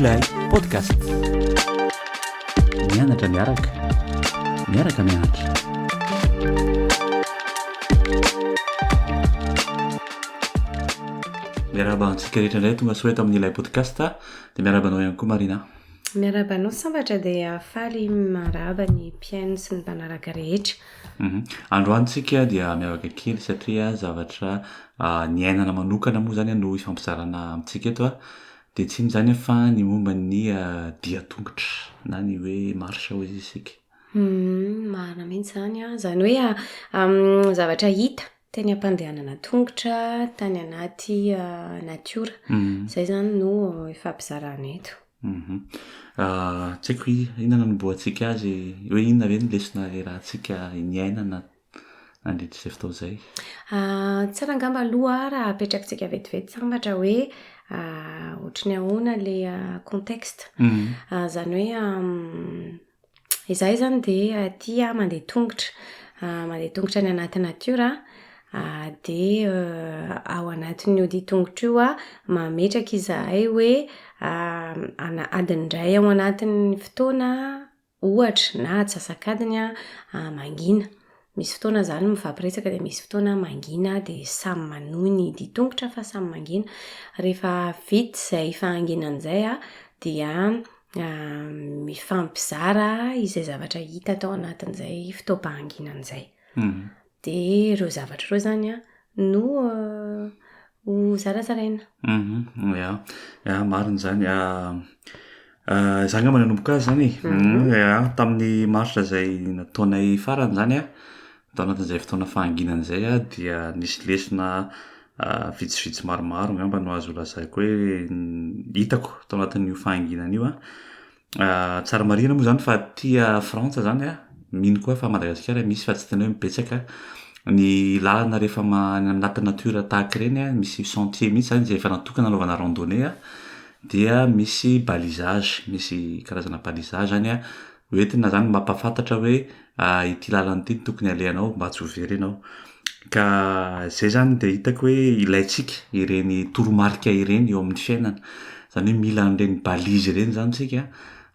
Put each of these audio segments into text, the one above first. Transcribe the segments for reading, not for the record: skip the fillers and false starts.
Ilay podcast. Mianatra miaraka mianatra. Miarabantsika rehetra indray tonga soeto amin'ny Ilay podcast dia miarabanao ihany koa Marina. Miarabanao sambatra dia faly maraba ny mpiaino sy ny mpanaraka rehetra. Androantsika dia miavaka kely satria zavatra ny ainana manokana moa zany no ifampizarana amintsika eto dia tsy zany fa ny momba ny dia tongotra na ny hoe marsha hoy izy isika. Marina mihitsy zany hoe zavatra hita teny ampandehanana tongotra tany anaty natiora. Izay zany no ifampizarana eto. Tsy haiko inona nomboantsika azy hoe inona ve no lesona rahantsika ny ainana nandritra izay fotoana izay. Tsara angamba aloha raha apetrakintsika vetivety sambatra hoe ohatry ny ahoana le contexte. Zany hoe izahay zany dia tia mandeha tongotra ny anaty natiora dia ao anatin'io dia tongotra io mametraka izahay hoe adiny iray ao anatin'ny fotoana ohatra na atsasakadiny mangina. Misy fotoana zany mifampiresaka dia misy fotoana mangina dia samy manohy ny dia tongotra fa samy mangina. Rehefa vita izay fahanginan'izay dia mifampizara izay zavatra hita tao anatin'izay fotoam-pahanginan'izay. Dia ireo zavatra ireo zany no ho zarazaraina. Marina zany. Izaho angamba nanomboka azy zany tamin'ny maritra izay nataonay farany zany tao anatin'izay fotoana fahanginan'izay dia nisy lesona vitsivitsy maromaro angamba no azo lazaiko hoe hitako tao anatin'io fahanginana io. Tsara marina moa zany fa tia Frantsa zany mino koa fa Madagasikara misy fa tsy tena hoe mibetsaka ny lalana rehefa anaty natiora tahaka ireny misy sentier mihitsy zany izay efa natokana anaovana randonnée dia misy balisage, misy karazana balisage zany hoentina zany mampafantatra hoe ity lalana ity tokony alehanao mba tsy ho very ianao. Ka izay zany dia hitako hoe ilaintsika ireny toromarika ireny eo amin'ny fiainana. Zany hoe mila an'ireny balise ireny zany tsika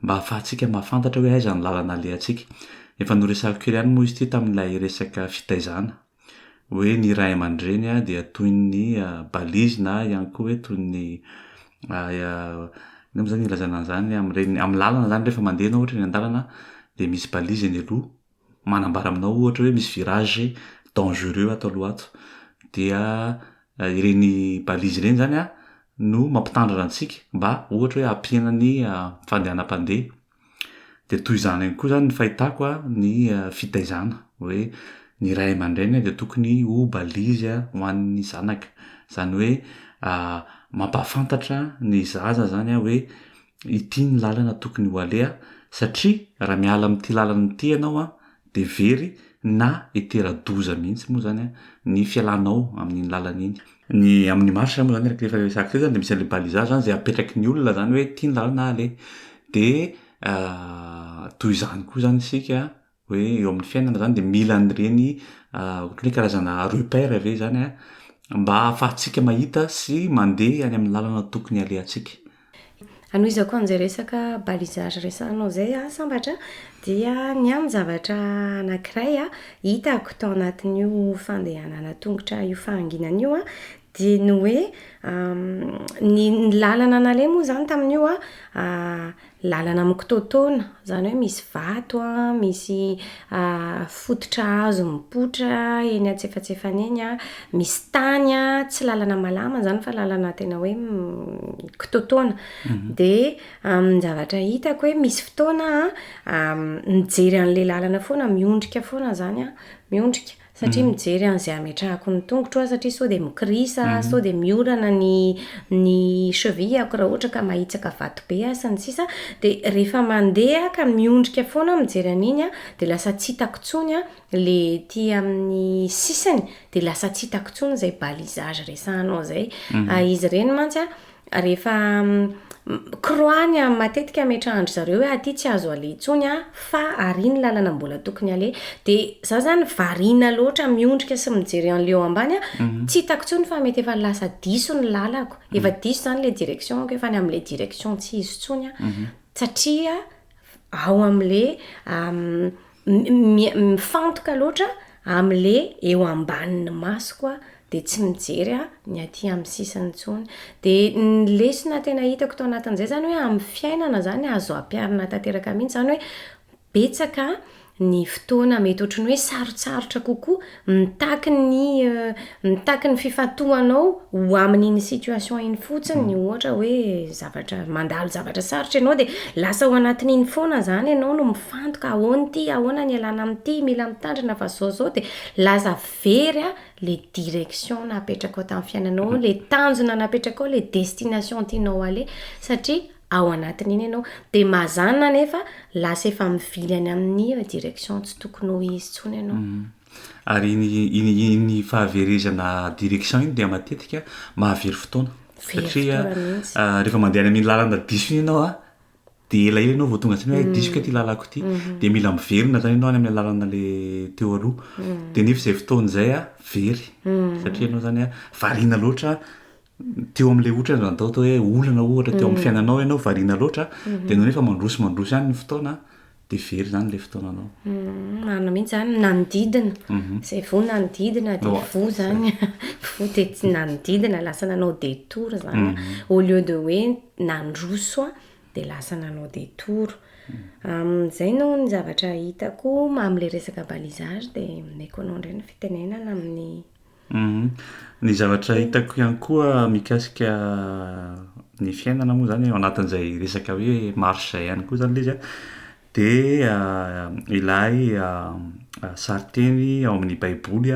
mba ahafahantsika mahafantatra hoe aiza ny lalana alehantsika. Efa noresahako kely ihany moa izy ity tamin'ilay resaka fitaizana hoe ny ray aman-dreny dia toy ny balise na ihany koa hoe toy ny ino zany ilazana an'izany amin'ny lalana zany rehefa mandeha ianao ohatra ny an-dalana dia misy balise eny aloha manambara aminao ohatra hoe misy virage dangereux ato aloha ato dia ireny balise ireny zany no mampitandrina antsika mba ohatra hoe hampiana ny fandehanam-pandeha. Dia toy izany ihany koa zany ny fahitako ny fitaizana hoe ny ray aman-dreny dia tokony ho balise ho an'ny zanaka. Izany hoe mampahafantatra ny zaza zany hoe ity ny lalana tokony ho aleha satria raha miala amin'ity lalana ity ianao dia very na hitera-doza mihitsy moa zany ny fialanao amin'iny lalana iny. Ny amin'ny marche moa zany rehefa resaka teo zany dia misy an'ilay balisage zany izay apetraky ny olona zany hoe ity ny lalana aleha. Dia toy izany koa zany isika hoe eo amin'ny fiainana zany dia mila an'ireny ohatra hoe karazana repère ve zany mba ahafahantsika mahita sy mandeha any amin'ny lalana tokony alehantsika. Anohizako an'izay resaka balisage resahanao izay sambatra dia ny amin'ny zavatra anankiray hitako tao anatin'io fandehanana tongotra io fahanginana io dia ny hoe ny lalana naleha moa zany tamin'io lalana amin'ny kitotoana zany hoe misy vato misy fototra hazo mipoitra eny antsefatsefany eny misy tany tsy lalana malama zany fa lalana tena hoe kitotoana. Dia ny zavatra hitako hoe misy fotoana mijery an'ilay lalana foana miondrika foana zany miondrika satria mijery an'izay ametrahako ny tongotro satria sao dia mikirisa sao dia miorana ny cheville-ako raha ohatra ka mahitsaka vato be sy ny sisa. Dia rehefa mandeha ka miondrika foana mijery an'iny dia lasa tsy hitako tsony le ty amin'ny sisiny dia lasa tsy hitako tsony izay balisage resahanao izay. Izy ireny mantsy rehefa kroany matetika metrahandro zareo hoe aty tsy azo ale intsony fa ariny lalana mbola tokony ale dia za zany variana loatra miondrika sy mijery an'leo ambany tsy hitako intsony fa mety efa lasa diso ny lalako efa diso zany le direction ko efa ny amin'le direction tsy izy intsony satria ao amin'le mifantoka loatra amin'le eo ambaniny masoko dia tsy mijery ny aty amin'ny sisiny intsony dia ny lesona tena hitako tao anatin'izay zany hoe amin'ny fiainana zany azo ampiarina tanteraka mihitsy zany hoe betsaka ny fotoana mety ohatry ny hoe sarotsarotra kokoa mitaky ny fifantohanao ho amin'iny situation iny fotsiny ohatra hoe zavatra mandalo zavatra sarotra ianao dia lasa ao anatin'iny foana zany ianao no mifantoka ahoana ity ahoana ny alana amin'ity mila mitandrina fa zao dia lasa very le direction napetraka ao tamin'ny fiainanao le tanjona napetraka ao le destination tianao ale satria ao anatin'iny ianao dia mazana nefa lasa efa mivily any amin'ny direction tsy tokony ho izy intsony ianao ary iny fahaverezana direction iny dia matetika mahavery fotoana satria rehefa mandeha any amin'ny lalana diso iny ianao dia elaela ianao vao tonga antsiny hoe disoka ty lalako ity dia mila miverina zany ianao any amin'ny lalana le teo aloha dia nefa izay fotoana izay very satria ianao zany variana loatra teo amin'ilay ohatra natao hoe olana ohatra teo amin'ny fiainanao ianao variana loatra dia ianao nefa mandroso ihany ny fotoana dia very zany le fotoananao marina mihitsy zany nanodidina izay vo nanodidina dia vo zany vo dia tsy nanodidina lasa nanao détour zany au lieu de hoe nandroso dia lasa nanao détour izay no ny zavatra hitako amin'ilay resaka balisage dia meko anao indray ny fitenenana amin'ny ny zavatra hitako ihany koa mikasika ny fiainana moa zany ao anatin'izay resaka hoe marche zay ihany koa zany le izy dia ilay sariteny ao amin'ny baiboly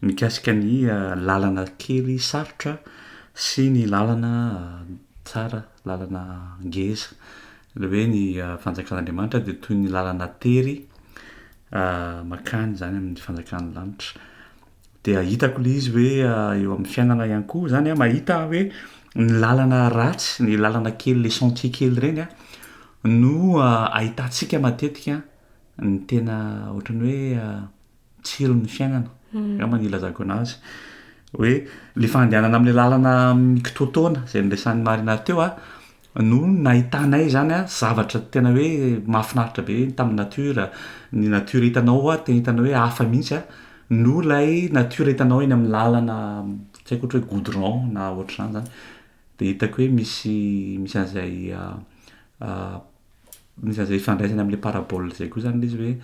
mikasika ny lalana kely sarotra sy ny lalana tsara lalana ngeza le hoe ny fanjakan'Andriamanitra dia toy ny lalana tery makany zany amin'ny fanjakan'ny lanitra dia hitako le izy hoe eo amin'ny fiainana ihany koa zany mahita hoe ny lalana ratsy ny lalana kely le sentier kely ireny no ahitantsika matetika ny tena ohatrany hoe tsiron'ny fiainana angamba ny ilazako anazy hoe le fandehanana amin'ilay lalana mikitoatoana izay niresan'ny marina teo no nahitanay zany zavatra tena hoe mahafinaritra be tamin'ny natiora ny natiora hitanao tena hitanao hoe hafa mihitsy no lay natiora hitanao eny amin'ny lalana tsy haiko ohatra hoe goudron na ohatr'izany zany dia hitako hoe misy an'izay ifandraisany amin'ilay parabole zay koa zany le izy hoe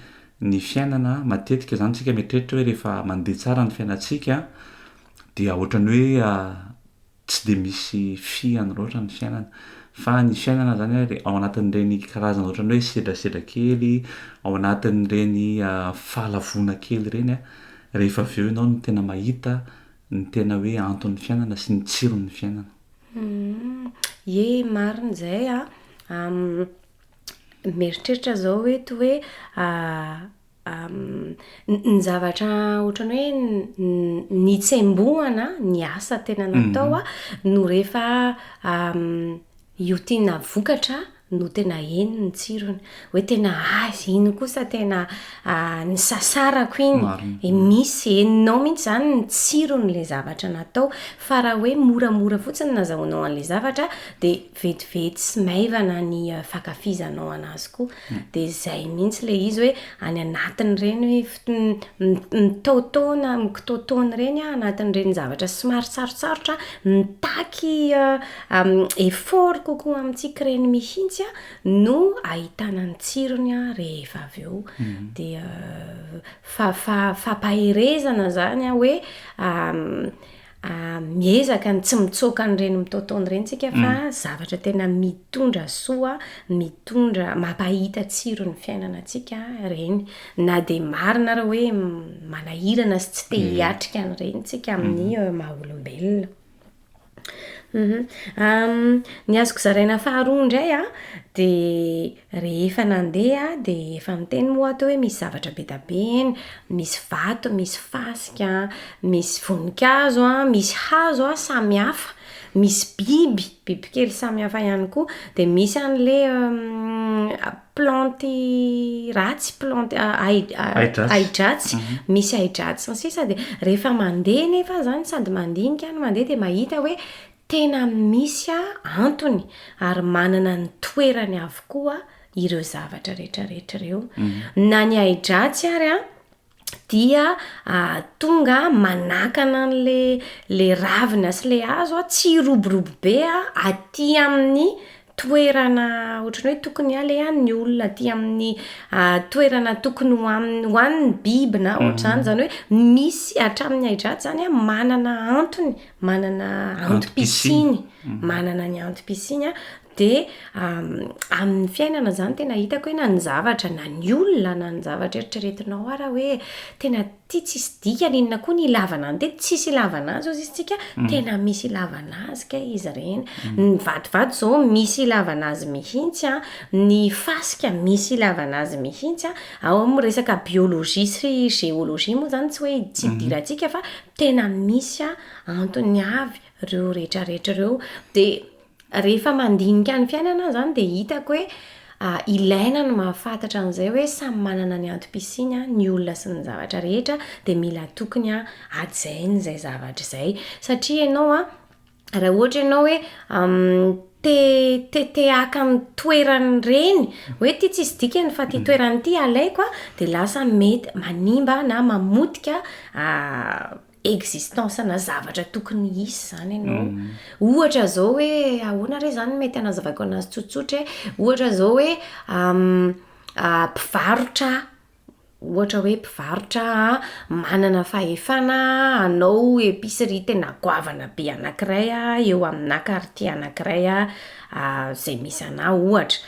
ny fiainana matetika zany tsika mieritreritra hoe rehefa mandeha tsara ny fiainantsika dia ohatrany hoe tsy dia misy fiany loatra ny fiainana fa ny fiainana zany ao anatin'ireny karazana ohatrany hoe sedrasedra kely ao anatin'ireny fahalavona kely ireny rehefa avy eo ianao no tena mahita ny tena hoe anton'ny fiainana sy ny tsiron'ny fiainana marina izay mieritreritra zao hoe to hoe ny zavatra ohatrany hoe ny tsembohana ny asa tena natao no rehefa io tiana vokatra no tena eny ny tsirony hoe tena azy iny kosa tena ny sasarako iny misy eninao mihitsy zany ny tsirony le zavatra natao fa raha hoe moramora fotsiny nazahoanao an'le zavatra dia vetivety sy maivana ny fakafizanao anazy koa dia izay mihitsy le izy hoe any anatin'ireny mitaotaona mikitaotaona ireny anatin'ireny zavatra somary sarotsarotra mitaky effort kokoa amintsika ireny mihitsy no ahitana ny tsirony rehefa avy eo dia fampaherezana zany hoe miezaka ny tsy mitsoaka n'ireny mitaotaona ireny tsika fa zavatra tena mitondra soa mitondra mampahita tsiro ny fiainana tsika ireny na dia marina raha hoe manahirana sy tsy te hiatrika an'ireny tsika amin'ny maha olombelona Ny azoko zaraina faharoa indray a dia rehefa nandeha dia efa miteny moa atao hoe misy zavatra be da be eny, misy vato, misy fasika, misy voninkazo a, misy hazo a samy hafa, misy bibikely samy hafa ihany koa, dia misy an'le planty ratsy, planty aidratsy, misy aidratsy ny sisa. Dia rehefa mandeha nefa zany sady mandinika no mandeha dia mahita hoe tena misy antony ary manana ny toerany avokoa ireo zavatra rehetrarehetra ireo. Na ny aidratsy ary dia tonga manakana le ravina sy le hazo tsy roborobo be aty amin'ny toerana ohatrany hoe tokony alehan'ny olona, aty amin'ny toerana tokony hoan'ny biby na ohatr'izany. Zany hoe misy hatramin'ny aidratsy zany manana antony, manana antom-pisiny, manana ny antom-pisiny dia amin'ny fiainana zany tena hitako hoe na ny zavatra, na ny olona, na ny zavatra eritreretinao ara hoe tena ty tsisy dikany, inona koa ny ilavana any, dia tsisy ilavana azy ozy izy tsika, tena misy ilavana azy ka izy ireny. Ny vatovato zao misy ilavana azy mihitsy, ny fasika misy ilavana azy mihitsy. Ao amin'ny resaka biolojia sy géologie moa zany tsy hoe tsy idirantsika fa tena misy antony avy ireo rehetrarehetra ireo. Dia rehefa mandinika ny fiainana zany dia hitako hoe ilaina no mahafantatra an'izay hoe samy manana ny antom-pisiny ny olona sy ny zavatra rehetra, dia mila tokony hajaina izay zavatra izay. Satria ianao raha ohatra ianao hoe te haka ny toerany reny hoe ty tsisy dikany fa ty toerany ty alaiko dia lasa mety manimba na mamotika existence na zavatra tokony hisy zany ianao. Ohatra zao hoe ahoana re zany mety hanazavako anazy tsotsotra, ohatra zao hoe mpivarotra, ohatra hoe mpivarotra manana fahefana hanao épicerie tena goavana be anankiray eo amina quartier anankiray zay misy anà ohatra.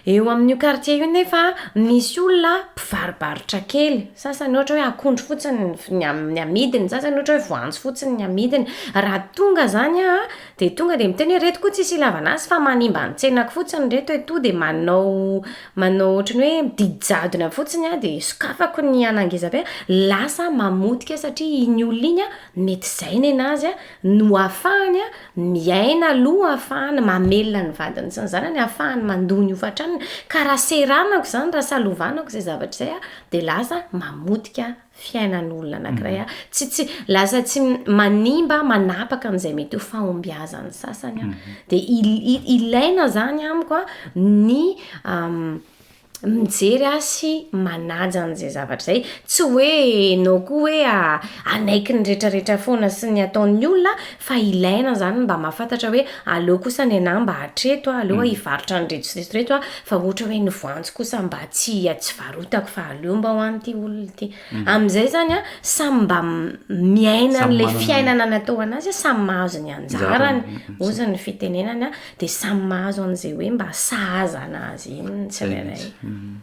Eo amin'io quartier io nefa misy olona mpivarobarotra kely, sasany ohatra hoe akondro fotsiny ny amidiny, sasany ohatra hoe voanjo fotsiny ny amidiny. Raha tonga zany dia tonga dia miteny hoe reto koa tsisy ilavana azy fa manimba ny tsenako fotsiny reto hoe to dia manao ohatrany hoe didijadona fotsiny dia sokafako ny anangeza-be, lasa mamotika satria iny olona iny mety izay ny anazy no ahafahany miaina aloha, ahafahany mamelona ny vadiny sy ny zanany, ahafahany mandony hofatrany. Ka raha seranako zany, raha salovanako izay zavatra izay dia lasa mamotika fiainan'olona anankiray. Lasa tsy manimba, manapaka an'izay mety ho fahombiazan'ny sasany. Dia ilaina zany amiko ny mijery sy manaja an'izay zavatra izay. Tsy hoe ianao koa hoe anaiky ny rehetrarehetra foana sy ny ataon'ny olona, fa ilaina zany mba mahafantatra hoe aleo kosa ny anahy mba hatreto, aleo hivarotra ny reto fa ohatra hoe ny voanjo kosa mba tsy varotako fa aleo mba ho an'ity olona ity. Amin'izay zany samy mba miaina n'le fiainana natao anazy, samy mahazo ny anjarany ozy ny fitenenany dia samy mahazo an'izay hoe mba sahaza anazy iny tsirairay.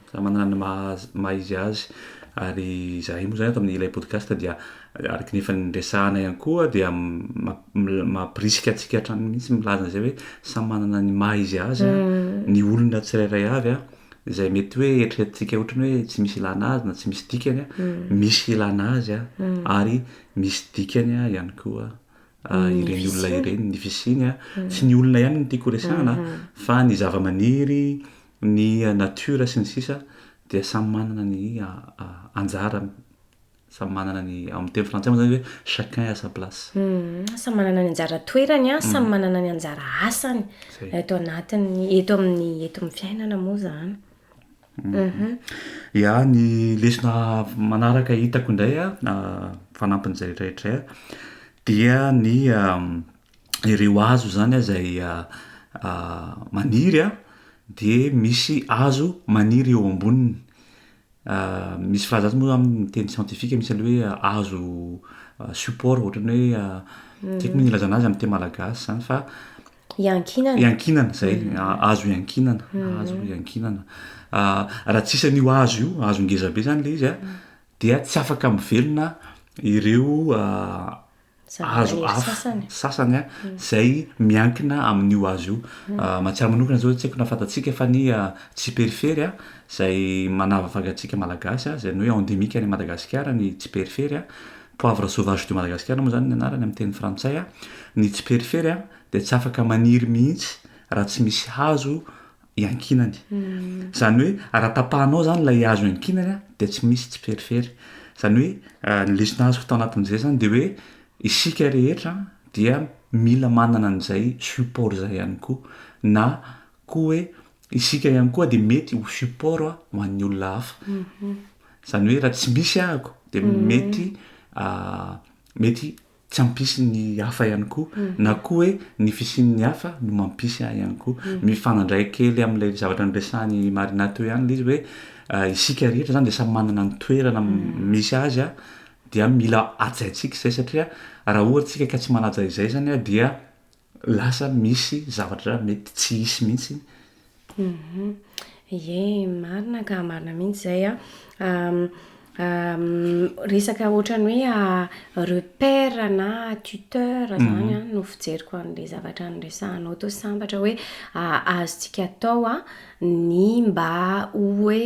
Samy manana ny maha-izy azy. Ary izahay moa zany ato amin'ny ilay podcast dia araka nefa nresahana ihany koa dia mampirisika antsika hatrany mihitsy milaza izay hoe samy manana ny maha-izy azy ny olona tsirairay avy izay mety hoe eritreretintsika ohatrany hoe tsy misy ilana azy na tsy misy dikany misy ilana azy ary misy dikany ihany koa ireny olona ireny, ny fisiny tsy ny olona ihany ny tiako resahana fa ny zava-maniry, ny natiora sy ny sisa dia samy manana ny anjara, samy manana ny amin'ny teny frantsay moa zany hoe chacun à sa place. Samy manana ny anjara toerany, samy manana ny anjara asany eto anatiny, eto amin'ny fiainana moa zany. Ya, ny lesona manaraka hitako indray fanampin'izay rehetrarehetra dia ny ireo hazo zany izay maniry dia misy hazo maniry eo amboniny. Misy frazazy moa amin'ny teny scientifique misy aloha hoe hazo support, ohatrany hoe tiako moa nilazana azy amin'ny teny malagasy zany fa iankinana zay, hazo iankinana, hazo iankinana. Raha tsisy an'io hazo io, hazo ngeza be zany le izy dia tsy afaka mivelona ireo azo hafa sasany a zay miankina amin'io azo io mahatsiary manokana zao tsy haiko nafantatsika fa ny tsiperifery a zay manavavaga atsika malagasy a zay ny hoe endémique any Madagasikara ny tsiperifery a poivre sauvage de Madagasikara moa zany ny anarany amin'ny teny frantsay a ny tsiperifery a de tsy afaka maniry mihitsy raha tsy misy hazo iankinany zany hoe raha tapahanao zany lay hazo iankinany a de tsy misy tsiperifery zany hoe ny lesona azoko tao anatin'izay zany de hoe isika rehetra dia mila manana an'izay support zay ihany koa na koa hoe isika ihany koa de mety ho support ho an'ny olona hafa zany hoe raha tsy misy ahako de mety tsy ampisy ny hafa ihany koa na koa hoe ny fisian'ny hafa no mampisy ahy ihany koa mifanandray kely amin'ilay zavatra nyresahany Marina teo ihany le izy hoe isika rehetra zany de samy manana ny toerana misy azy a dia mila ajaitsika izay satria raha ohatsika ka tsy manaja izay zany a dia lasa misy zavatra mety tsy hisy mihitsy marina ka marina mihitsy zay resaka ohatrany hoe repère na tuteur zany a no fijeriko an'le zavatra nyresahanao tao sambatra hoe azontsika atao a ny mba hoe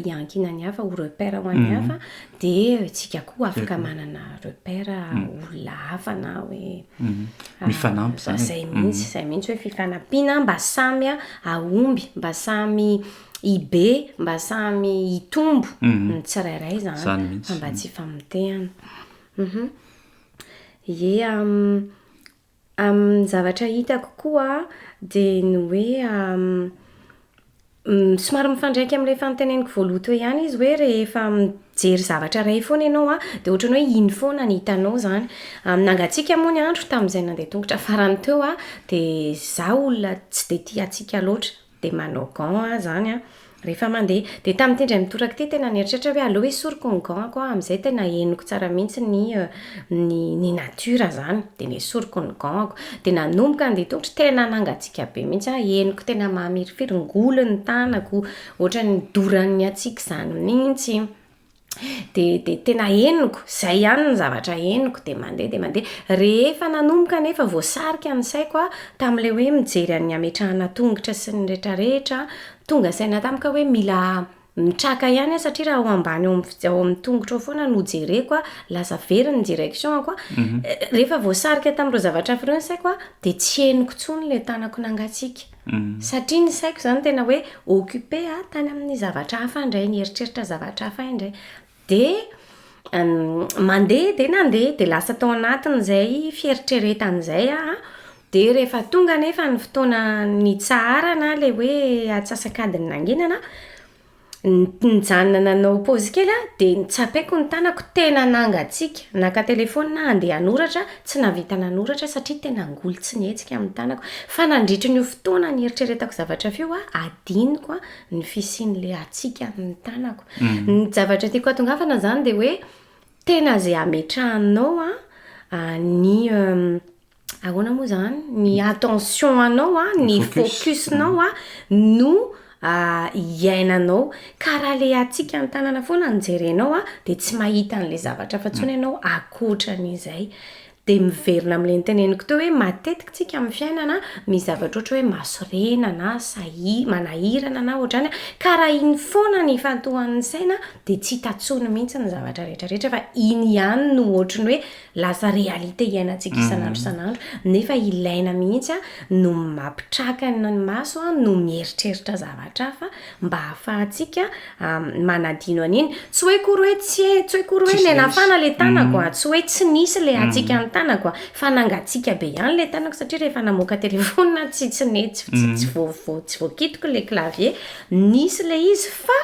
iankinany hafa ho repère ho an'ny hafa de tsika koa afaka manana repère olona hafa na hoe mifanampy zay mihitsy hoe fifanampiana mba samy aomby mba samy ibe mba samy itombo ny tsirairay zany fa mba tsy famotehana zavatra hitako koa de ny hoe somary mifandraiky amin'ilay fanoteneniko voaloha teo ihany izy hoe rehefa mijery zavatra ray foana ianao de ohatrany hoe iny foana ny hitanao zany nangatsika moa ny andro tamin'izay nandeha tongotra farany teo de za olona tsy de tia atsika loatra de manao gant zany rehefa mandeha de tamin'ny tendray mitoraka ty tena nieritreritra hoe aleo esoriko ny gant amin'izay tena henoko tsara mihitsy ny natura zany de nesoriko ny gant de nanomboka andeha tongotra tena nangatsika be mihitsy henoko tena mamirifiry ngolo ny tanako ohatra ny doran'ny atsika zany mihitsy de tena henoko zay ihany ny zavatra henoko de mandeha rehefa nanomboka nefa voasarika ny saiko tam'le hoe mijery any ametrahana tongotra sy ny rehetrarehetra tonga saina tamika hoe mila mitraka ihany satria raha ao ambany ao amin'ny tongotra ao foana no jereko lasa very ny direction rehefa voasarika tamin'ireo zavatra fireo ny saiko de tsy henoko tsony le tanako nangatsika satria ny saiko zany tena hoe occupé tany amin'ny zavatra hafa indray ny eritreritra zavatra hafa indray de mandeha de nandeha de lasa tao anatin'izay fieritreretan'izay de rehefa tonga nefa ny fotoana ny tsara na le hoe atsasakadiny nanginana nijanona nanao pause kely de nitsapaiko ny tanako tena nangatsika naka telefony na andeha hanoratra tsy navita nanoratra satria tena ngolo tsy nihetsika amin'ny tanako fa nandritry ny fotoana ny eritreretako zavatra fio adiniko ny fisian'le atsika amin'ny tanako ny zavatra tiako atongafana zany de hoe tena zay ametrahanao ny ahoana moa zany ny attention anao ny focusnao no iainanao ka raha le atsika ny tanana foana nijerenao de tsy mahita an'le zavatra fa tsony ianao akoatran'izay de miverina amin'le niteneniko teo hoe matetika tsika amin'ny fiainana misy zavatra ohatra hoe masorena na manahirana na ohatrany ka raha iny foana ny fantohan'ny saina de tsy hitatsony mihitsy ny zavatra rehetrarehetra fa iny ihany no ohatrany hoe lasa realite iainantsika isan'andro nefa ilaina mihitsy no mampitraka ny maso no mieritreritra zavatra hafa mba hahafahantsika manadino an'iny tsy hoe kory hoe nenafana le tanako tsy hoe tsy nisy le atsika ny tanako fa nangatsika be ihany le tanako satria rehefa namoaka telefona tsy voakitoko le clavier nisy le izy fa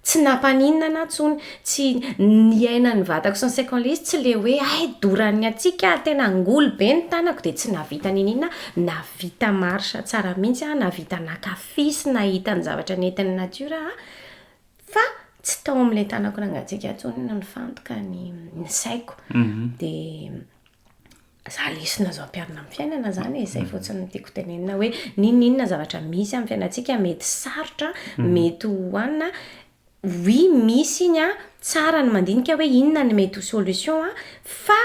tsy nampaninana na tsony tsy niaina ny vatako sy ny saiko le izy tsy le hoe doran'ny atsika tena ngolo be ny tanako de tsy navita ninina navita marsha tsara mihitsy navita nakafisy nahita ny zavatra nentin'ny natura fa tsy tao amin'le tanako nangatsika tsony ny fantoka ny saiko de za lesona zao ampiarina amin'ny fiainana zany izay fotsiny tiako tenenina hoe ninona zavatra misy amin'ny fiainantsika mety sarotra mety hoanina misy iny tsara ny mandinika hoe inona ny mety ho solution fa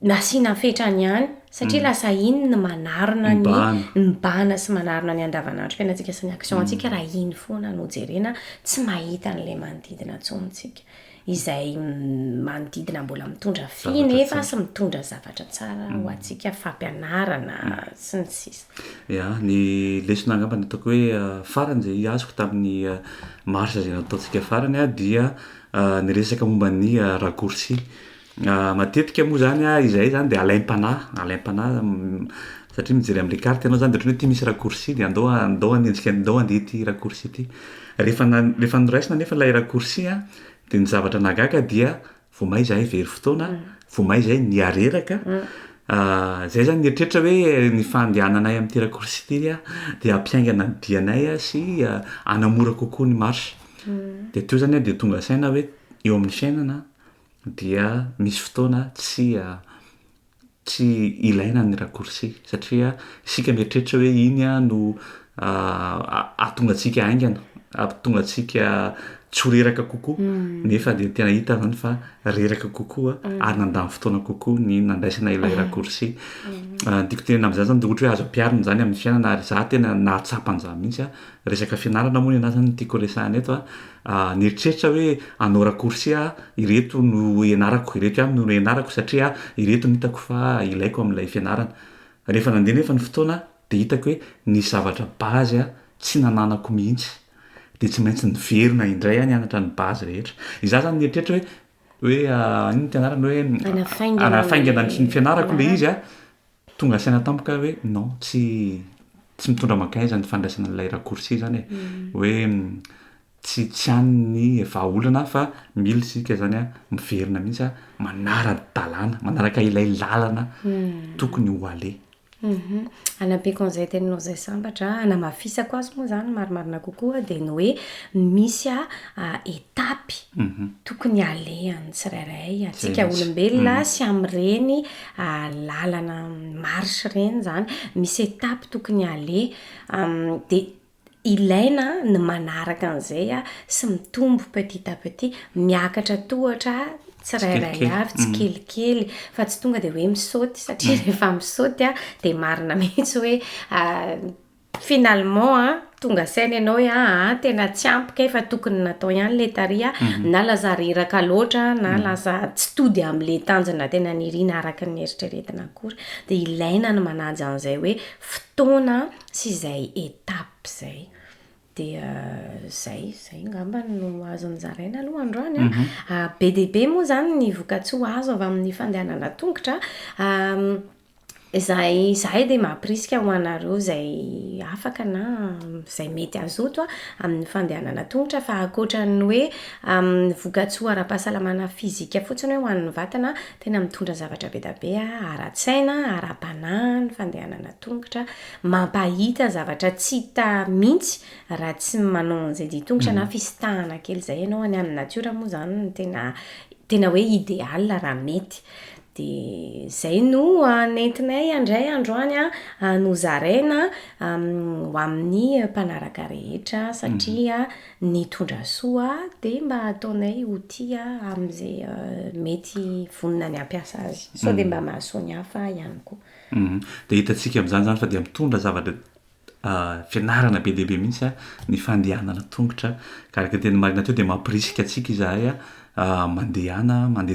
nasiana fetrany ihany satria lasa iny ny manarona nybana sy manarona ny andavanandrom-piainantsika sy ny actiontsika raha iny foana no jerena tsy mahita n'lay manodidina ntsontsika izay manodidina mbola mitondra finefa sy mitondra zavatra tsara ho atsika fampianarana sy ny sisa ny lesona angamba ny ataoko hoe farany zay azoko tamin'ny marsa zay nataontsika farany dia ny resaka momba ny raccourci matetika moa zany izay zany de alaim-panahy satria mijery am'le carte ianao zany de ohatran'ny hoe ty misy raccourci de andao anenjika andao andeha ty raccourci ty rehefa noraisina nefa lay raccourci de ny zavatra nagaka dia vomay zahay very fotoana vomay zay ny areraka zay zany nieritreritra hoe ny fandehananay am'ty raccourci ty de ampiaingana ny dianay sy anamora kokoa ny marche de teo zany de tonga saina hoe eo amin'ny fiainana dia misy fotoana tsy ilaina ny raccourci satria isika mieritreritra hoe iny no atonga atsika aingana atonga atsika tsy ho reraka kokoa nefa de tena hita zany fa reraka kokoa ary nandamy fotoana kokoa ny nandraisana ilay raccourci tiako tenena am'zany zany de ohatra hoe azo ampiarina zany amin'ny fiainana ary za tena nahatsapan'za mihitsy resaka fianarana moa ny anazy zany tiako resahana eto nieritreritra hoe anao raccourci ireto no ianarako ireto ihany no ianarako satria ireto no hitako fa ilaiko amin'ilay fianarana rehefa nandeha nefa ny fotoana de hitako hoe ny zavatra base tsy nananako mihitsy de tsy maintsy niverina indray nianatra ny base rehetra iza zany nieritreritra hoe ino tianarana hoe anafaingana ny fianarako le izy tonga saina tampoka hoe non tsy mitondra makaiza ny fandraisana n'ilay raccourci zany hoe tsy any vahaolana fa mila sika zany miverina mihitsy manara-dalàna manaraka ilay lalana tokony ho ale anampiko an'izay teninao zay sambatra anamafisako azy moa zany marimarina kokoa de ny hoe misy etapy tokony alehan'ny tsirairay atsika olombelona sy am'ireny lalana marshe reny zany misy etapy tokony ale de ilaina ny manaraka an'izay sy mitombo petit à petit miakatra tohatra tsirairay avy tsy kelikely fa tsy tonga de hoe misaoty satria rehefa misaoty de marina mihitsy hoe finalement tonga saina ianao hoe tena tsy ampika fa tokony natao ihany le taria na laza reraka loatra na laza tsy tody am'le tanjona tena nirina araka ny eritreretina akory de ilaina ny manajy an'izay hoe fotoana sy izay etape zay de zay ngamba no azon'zaraina aloha androany be de be moa zany ny voka-tsoa azo avy amin'ny fandehanana tongotra zahay de mampirisika ho anareo zay afaka na zay mety azoto amin'ny fandehanana tongotra fa akoatran'ny hoe voka-tsoa ara-pahasalamana fizika fotsiny hoe ho an'ny vatana tena mitondra zavatra be da be ara-tsaina ara-panahy ny fandehanana tongotra mampahita zavatra tsy hita mihitsy raha tsy manao an'izay ditongotra na fisitahana kely zay ianao any amin'ny natiora moa zany tena hoe idéal raha mety de zay no nentinay andray androany no zaraina ho amin'ny mpanaraka rehetra satria nitondra soa de mba ataonay ho tia am'izay mety vonina ny ampiasa azy so de mba mahasoa ny hafa ihany koa de hitatsika am'zany zany fa de mitondra zavatra fianarana be dehibe mihitsy ny fandehanana tongotra karaka teny marina teo de mampirisika atsika izahay mandeha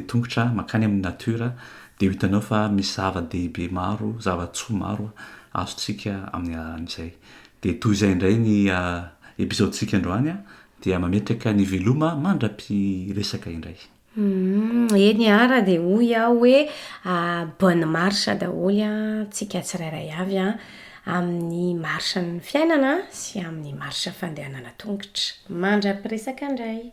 tongotra makany amin'ny natiora de hitanao fa misy zava-dehibe maro zava-tsoa maro azotsika amin'izay de toy izay indray ny episodetsika androany dia mametraka ny veloma mandra-piresaka indray eny ara de hoy hoe bonne marche daholy tsika tsirairay avy amin'ny marshe ny fiainana sy amin'ny marshe fandehanana tongotra mandra-piresaka indray